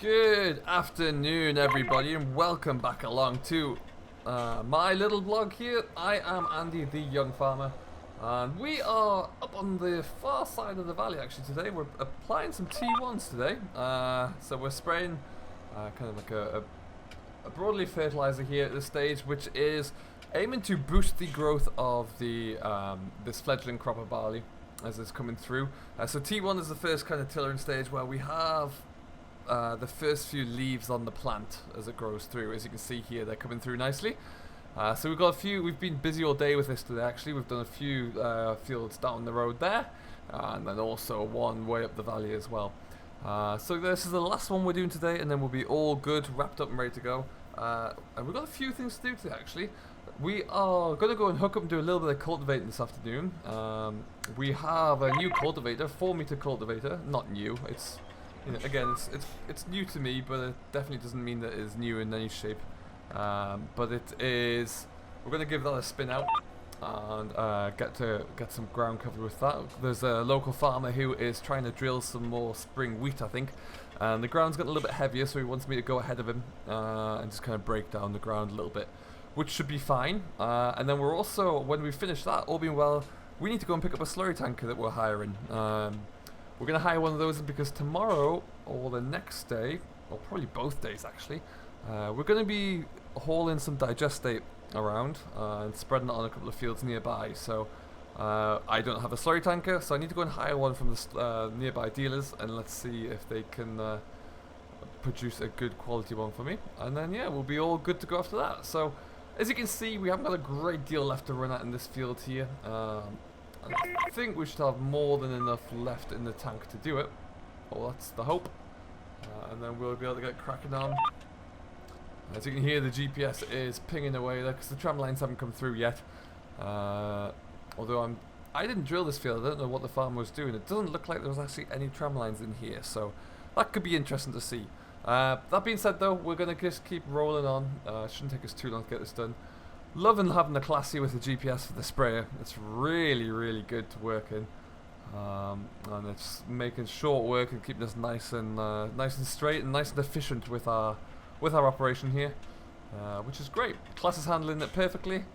Good afternoon, everybody, and welcome back along to my little vlog here. I am Andy, the young farmer, and we are up on the far side of the valley actually today. We're applying some T1s today, so we're spraying kind of like a broadleaf fertilizer here at this stage, which is aiming to boost the growth of the this fledgling crop of barley as it's coming through. So T1 is the first kind of tillering stage where we have the first few leaves on the plant as it grows through. As you can see here, they're coming through nicely. So we've got a few. We've been busy all day with this today. Actually, we've done a few fields down the road there, and then also one way up the valley as well. So this is the last one we're doing today, and then we'll be all good, wrapped up and ready to go. And we've got a few things to do today. Actually, we are going to go and hook up and do a little bit of cultivating this afternoon. We have a new cultivator, 4-meter cultivator. Not new. It's again, it's new to me, but it definitely doesn't mean that it's new in any shape. But it is. We're going to give that a spin out and get some ground covered with that. There's a local farmer who is trying to drill some more spring wheat, I think, and the ground's getting a little bit heavier, so he wants me to go ahead of him and just kind of break down the ground a little bit, which should be fine. And then we're also, when we finish that, all being well, we need to go and pick up a slurry tanker that we're hiring. We're going to hire one of those because tomorrow, or the next day, or probably both days actually, we're going to be hauling some digestate around and spreading it on a couple of fields nearby. So I don't have a slurry tanker, so I need to go and hire one from the nearby dealers, and let's see if they can produce a good quality one for me. And then yeah, we'll be all good to go after that. So as you can see, we haven't got a great deal left to run at in this field here. I think we should have more than enough left in the tank to do it. Well, that's the hope. And then we'll be able to get cracking on. As you can hear, the GPS is pinging away there because the tram lines haven't come through yet. Although I didn't drill this field, I don't know what the farmer was doing. It doesn't look like there was actually any tram lines in here, so that could be interesting to see. That being said though, we're going to just keep rolling on. It shouldn't take us too long to get this done. Loving having the class here with the GPS for the sprayer. It's really, really good to work in, and it's making short work and keeping us nice and straight and nice and efficient with our operation here, which is great. Class is handling it perfectly,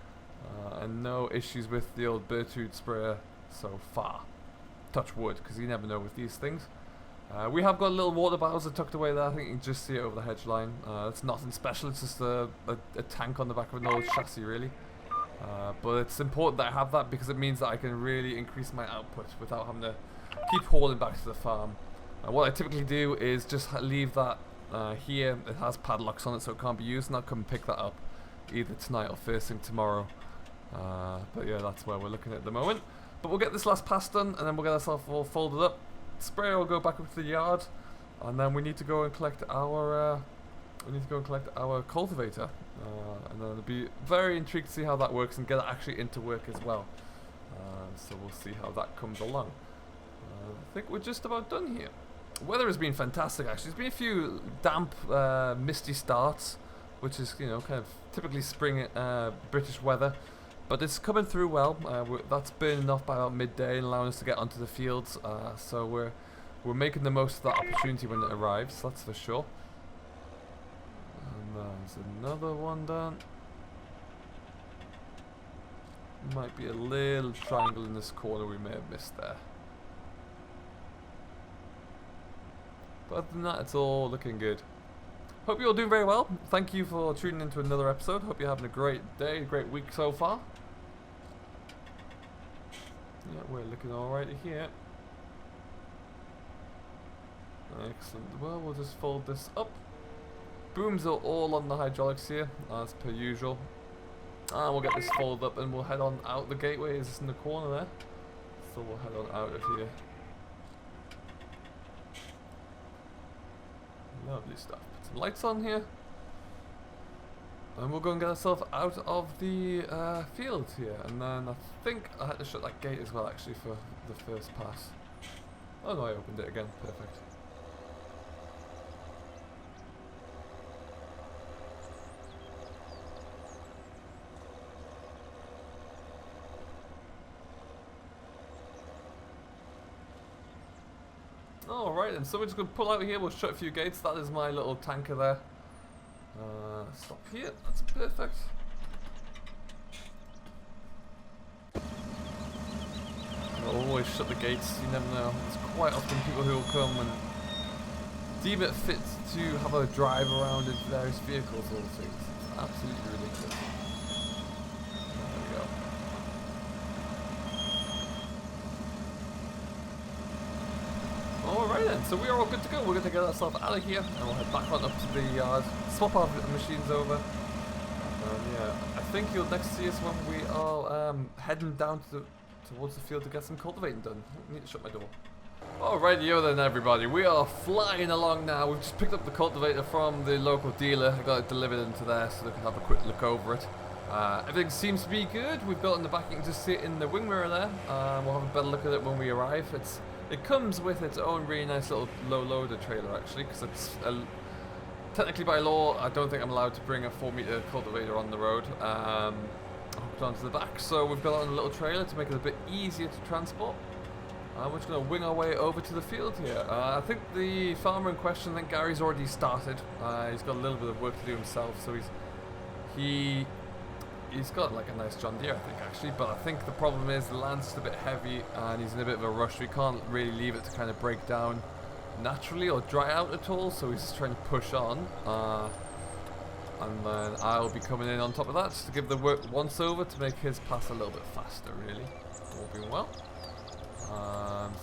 and no issues with the old Bertude sprayer so far. Touch wood, because you never know with these things. We have got little water barrels tucked away there. I think you can just see it over the hedge line. It's nothing special, it's just a tank on the back of an old chassis really. But it's important that I have that because it means that I can really increase my output without having to keep hauling back to the farm. What I typically do is just leave that here. It has padlocks on it, so it can't be used, and I'll come pick that up either tonight or first thing tomorrow. But yeah, that's where we're looking at the moment. But we'll get this last pass done, and then we'll get ourselves all folded up. Sprayer will go back up to the yard, and then we need to go and collect our cultivator, and then I'll be very intrigued to see how that works and get it actually into work as well. So we'll see how that comes along. I think we're just about done here. Weather has been fantastic actually. There's been a few damp, misty starts, which is kind of typically spring British weather. But it's coming through well. That's burning off by about midday and allowing us to get onto the fields. So we're making the most of that opportunity when it arrives. That's for sure. And there's another one done. Might be a little triangle in this corner we may have missed there. But other than that, it's all looking good. Hope you're all doing very well. Thank you for tuning into another episode. Hope you're having a great day, a great week so far. Yeah, we're looking alright here. Excellent. Well, we'll just fold this up. Booms are all on the hydraulics here, as per usual. And we'll get this folded up and we'll head on out the gateway. Is this in the corner there? So we'll head on out of here. Lovely stuff. Put some lights on here. And we'll go and get ourselves out of the field here. And then I think I had to shut that gate as well actually for the first pass. Oh no, I opened it again. Perfect. Alright, and so we're just going to pull out here, we'll shut a few gates. That is my little tanker there. Stop here, that's perfect. I'll always shut the gates, you never know. There's quite often people who will come and deem it fit to have a drive around in various vehicles all things. It's absolutely ridiculous. There we go. Alright then, so we are all good to go. We're going to get ourselves out of here and we'll head back on up to the yard, swap our machines over. Yeah, I think you'll next see us when we are heading down towards the field to get some cultivating done. I need to shut my door. Alrighty then everybody, we are flying along now. We've just picked up the cultivator from the local dealer. I got it delivered into there so they can have a quick look over it. Everything seems to be good. We've got in the back, you can just see it in the wing mirror there. We'll have a better look at it when we arrive. It comes with its own really nice little low loader trailer actually, because it's technically by law I don't think I'm allowed to bring a 4-meter cultivator on the road. Hooked onto the back, so we've got it on a little trailer to make it a bit easier to transport. We're just going to wing our way over to the field here. I think the farmer in question, I think Gary's already started. He's got a little bit of work to do himself, so he's got like a nice John Deere I think actually, but I think the problem is the land's just a bit heavy and he's in a bit of a rush. We can't really leave it to kind of break down naturally or dry out at all, so he's just trying to push on. And then I'll be coming in on top of that just to give the work once over to make his pass a little bit faster really. All being well.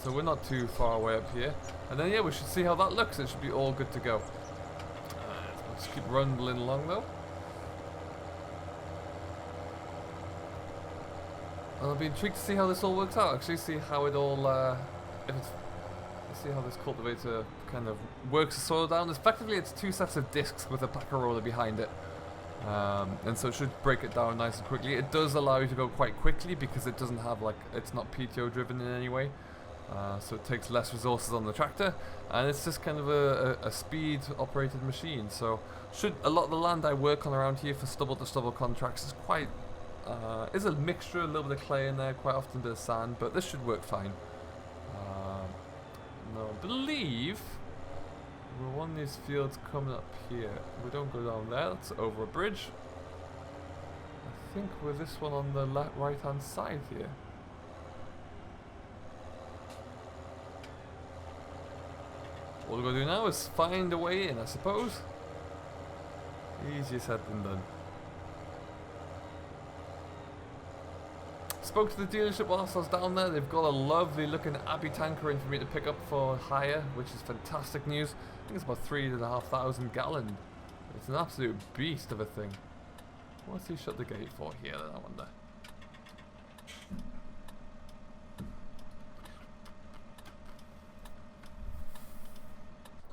So we're not too far away up here. And then yeah, we should see how that looks. It should be all good to go. Let's keep rumbling along though. I'll be intrigued to see how this all works out. Actually see how it all, see how this cultivator kind of works the soil down. Effectively it's 2 sets of discs with a packer roller behind it. And so it should break it down nice and quickly. It does allow you to go quite quickly because it doesn't have like, it's not PTO driven in any way. So it takes less resources on the tractor, and it's just kind of a speed operated machine. So a lot of the land I work on around here for stubble to stubble contracts is quite, is a mixture, a little bit of clay in there, quite often a bit of sand, but this should work fine. No, I believe we're one of these fields coming up here. We don't go down there, that's over a bridge. I think we're this one on the right hand side here. All we're going to do now is find a way in, I suppose. Easier said than done. Spoke to the dealership whilst I was down there. They've got a lovely looking Abbey tanker in for me to pick up for hire, which is fantastic news. I think it's about 3,500 gallon. It's an absolute beast of a thing. What's he shut the gate for here then, I wonder?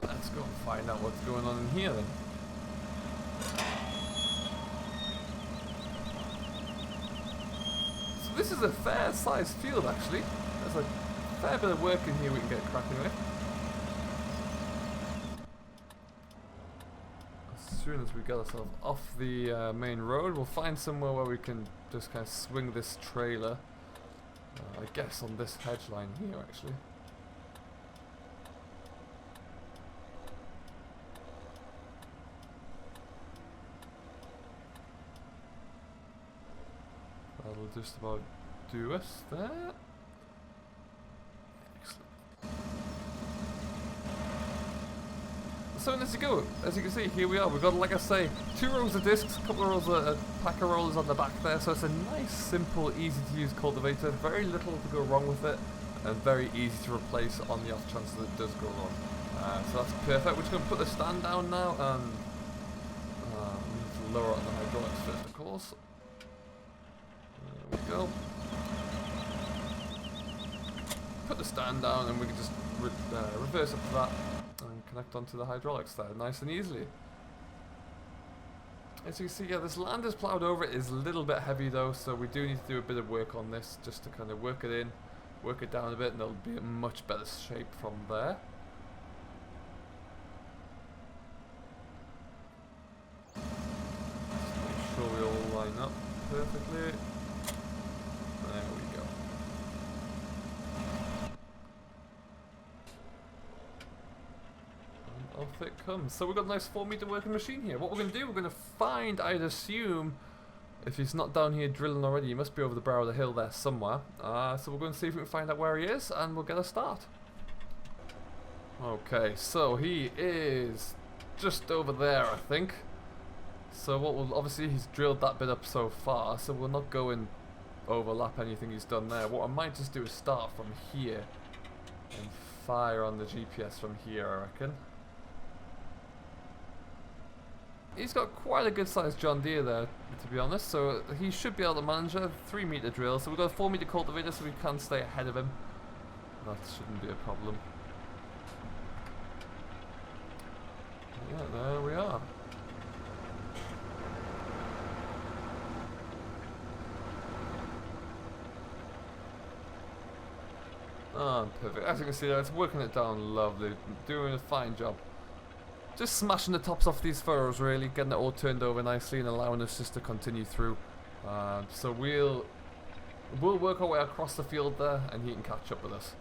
Let's go and find out what's going on in here then. So this is a fair sized field actually. There's a fair bit of work in here we can get cracking with. As soon as we get ourselves off the main road, we'll find somewhere where we can just kind of swing this trailer. I guess on this hedge line here actually. That'll just about do us there. Excellent. So as you can see, here we are. We've got, like I say, 2 rows of discs, a couple of rows of packer rollers on the back there. So it's a nice, simple, easy to use cultivator. Very little to go wrong with it, and very easy to replace on the off chance that it does go wrong. So that's perfect. We're just going to put the stand down now, and we need to lower it on the hydraulics first, of course. There we go. Put the stand down and we can just reverse up to that and connect onto the hydraulics there nice and easily. As you can see, yeah, this land is ploughed over. It is a little bit heavy though, so we do need to do a bit of work on this just to kind of work it in, work it down a bit, and it'll be in much better shape from there. Just make sure we all line up perfectly. There we go. off it comes. So we've got a nice 4-meter working machine here. What we're going to do, we're going to find, I'd assume, if he's not down here drilling already, he must be over the brow of the hill there somewhere. So we're going to see if we can find out where he is, and we'll get a start. Okay, so he is just over there, I think. So what we'll, obviously he's drilled that bit up so far, so we'll not go and overlap anything he's done there. What I might just do is start from here and fire on the GPS from here, I reckon. He's got quite a good sized John Deere there, to be honest, so he should be able to manage a 3-meter drill. So we've got a 4-meter cultivator, so we can stay ahead of him. That shouldn't be a problem. Yeah, there we are. Oh, perfect. As you can see there, it's working it down lovely. Doing a fine job. Just smashing the tops off these furrows, really. Getting it all turned over nicely and allowing us just to continue through. So we'll work our way across the field there and he can catch up with us.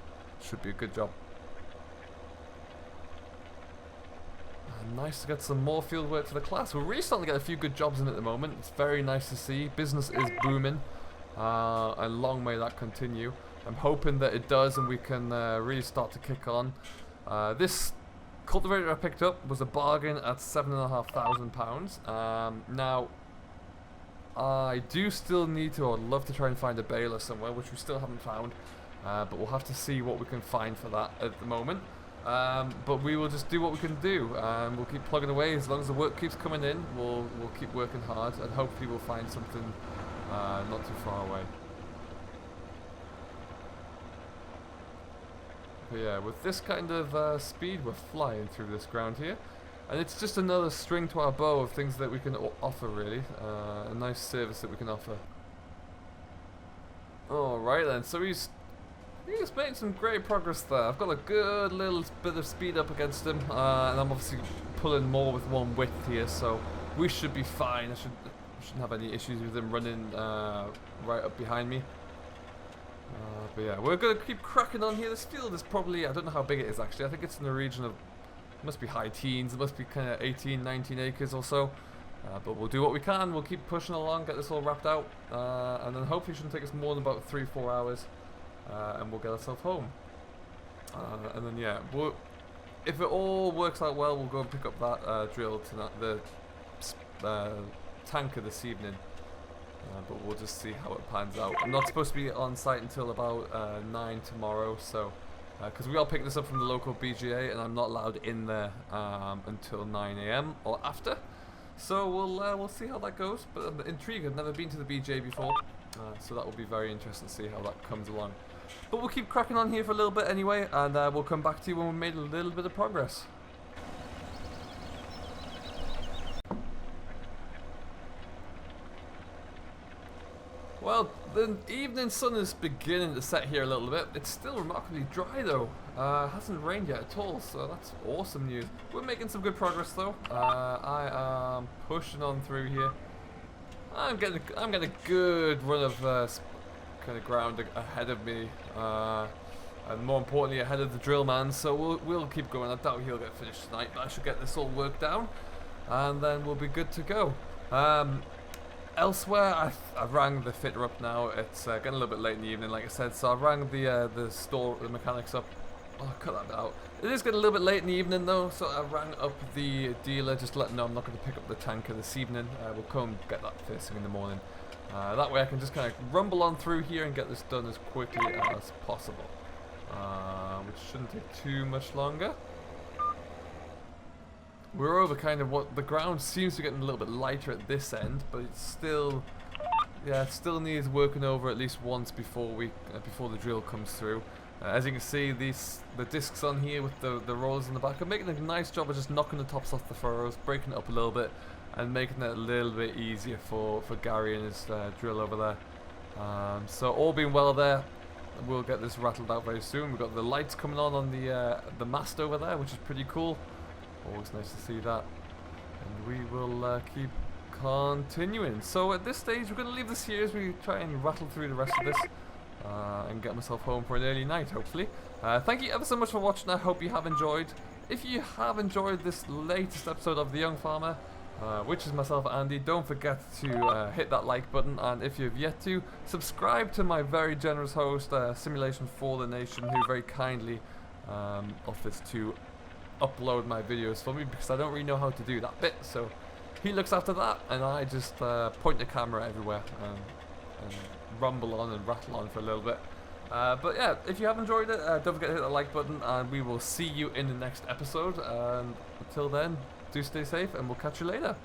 Should be a good job. Nice to get some more field work for the class. We're really starting to get a few good jobs in at the moment. It's very nice to see. Business is booming. And long may that continue. I'm hoping that it does and we can really start to kick on. This cultivator I picked up was a bargain at £7,500. Now, I do still need to, I'd love to try and find a baler somewhere, which we still haven't found. But we'll have to see what we can find for that at the moment. But we will just do what we can do. We'll keep plugging away. As long as the work keeps coming in, we'll keep working hard and hopefully we'll find something not too far away. But yeah, with this kind of speed, we're flying through this ground here. And it's just another string to our bow of things that we can offer, really. A nice service that we can offer. Alright then, so he's made some great progress there. I've got a good little bit of speed up against him. And I'm obviously pulling more with one width here, so we should be fine. I shouldn't have any issues with him running right up behind me. But yeah, we're going to keep cracking on here. This field is probably, I don't know how big it is actually. I think it's in the region of, it must be high teens. It must be kind of 18, 19 acres or so. But we'll do what we can. We'll keep pushing along, get this all wrapped out. And then hopefully it shouldn't take us more than about 3-4 hours. And we'll get ourselves home. And then yeah, if it all works out well, we'll go and pick up that drill tonight, the tanker this evening. But we'll just see how it pans out. I'm not supposed to be on site until about 9 tomorrow, so because we are picking this up from the local BGA, and I'm not allowed in there until 9 AM or after. So we'll see how that goes. But I'm intrigued. I've never been to the BGA before, so that will be very interesting to see how that comes along. But we'll keep cracking on here for a little bit anyway, and we'll come back to you when we've made a little bit of progress. Well, the evening sun is beginning to set here a little bit. It's still remarkably dry though. It hasn't rained yet at all, so that's awesome news. We're making some good progress though. I am pushing on through here. I'm getting a good run of kind of ground ahead of me, and more importantly ahead of the drill man. So we'll keep going. I doubt he'll get finished tonight, but I should get this all worked down, and then we'll be good to go. Elsewhere, I've rang the fitter up now. It's getting a little bit late in the evening, like I said, so I rang the mechanics up. Oh, cut that bit out. It is getting a little bit late in the evening though, so I rang up the dealer just to let him know I'm not going to pick up the tanker this evening. We'll come get that first thing in the morning. That way I can just kind of rumble on through here and get this done as quickly as possible. Which shouldn't take too much longer. We're over kind of what the ground seems to be getting a little bit lighter at this end, but it's still, yeah, it still needs working over at least once before the drill comes through. As you can see, the discs on here with the rollers in the back are making a nice job of just knocking the tops off the furrows, breaking it up a little bit, and making it a little bit easier for Gary and his drill over there. So all being well there, we'll get this rattled out very soon. We've got the lights coming on the mast over there, which is pretty cool. Always nice to see that. And we will keep continuing. So at this stage, we're going to leave this here as we try and rattle through the rest of this and get myself home for an early night, hopefully. Thank you ever so much for watching. I hope you have enjoyed. if you have enjoyed this latest episode of The Young Farmer, which is myself, Andy, don't forget to hit that like button, and if you've yet to, subscribe to my very generous host, Simulation for the Nation, who very kindly offers to upload my videos for me, because I don't really know how to do that bit, so he looks after that, and I just point the camera everywhere and rumble on and rattle on for a little bit. But yeah, if you have enjoyed it, don't forget to hit the like button, and we will see you in the next episode. And until then, do stay safe, and we'll catch you later.